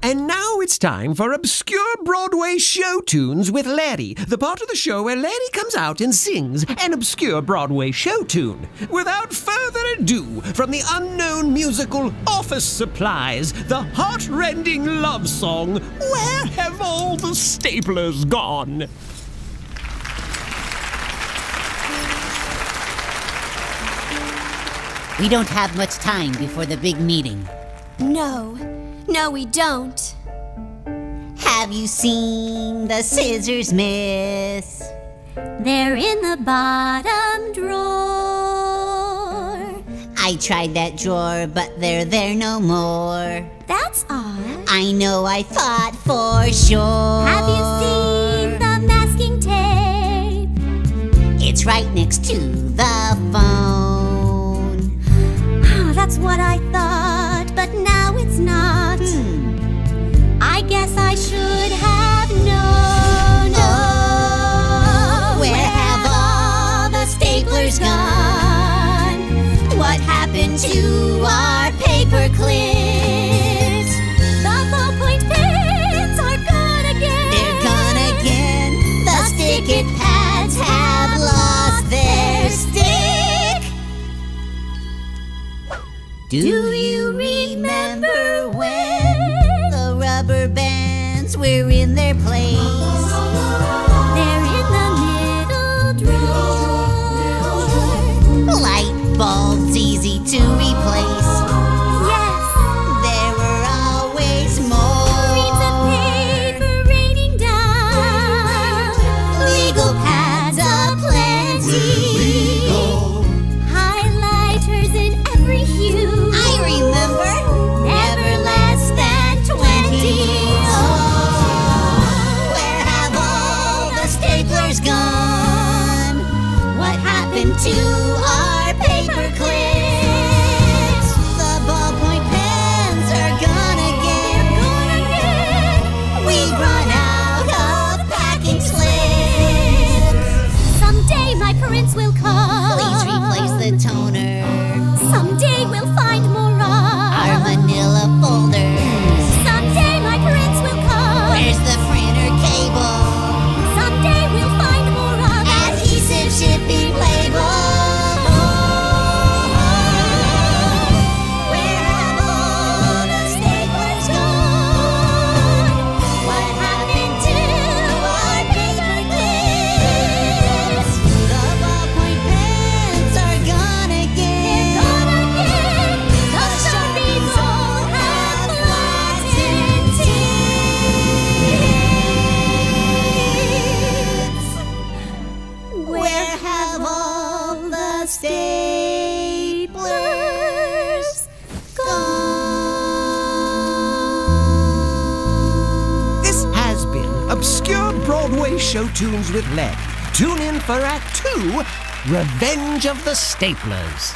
And now it's time for Obscure Broadway Show Tunes with Larry, the part of the show where Larry comes out and sings an obscure Broadway show tune. Without further ado, from the unknown musical Office Supplies, the heart-rending love song, Where Have All the Staplers Gone? We don't have much time before the big meeting. No, we don't. Have you seen the scissors, miss? They're in the bottom drawer. I tried that drawer, but they're there no more. That's odd. I know, I thought for sure. Have you seen the masking tape? It's right next to the phone. Oh, that's what I thought, but now it's not. I guess I should have known. Oh, where have all the staplers gone? What happened to our paper clips? The ballpoint pens are gone again. They're gone again. The stick-it pads have lost their stick. Do you remember when the rubber bands were in their place? They're in the middle drawer. Light bulbs easy to replace. Yes. There were always more. Reams of paper raining down. Legal pads aplenty. Highlighters in every hue. I remember. Never less than 20. Oh, where have all the staplers gone? What happened to our paper clips? The ballpoint pens are gone again. We've run out of packing slips. Someday my prints will come. Please replace the toner. Someday we'll find more Our of. manila folders. Someday my prints will come. Where's the printer cable? Someday we'll find more of. Adhesive shipping label. Where have all the staplers gone? What happened to our paper clips? The ballpoint pens are gone again. The Sharpies all have flattened tips. Where have all the staplers gone? This has been Obscure Broadway Show Tunes with Larry. Tune in for Act 2, Revenge of the Staplers.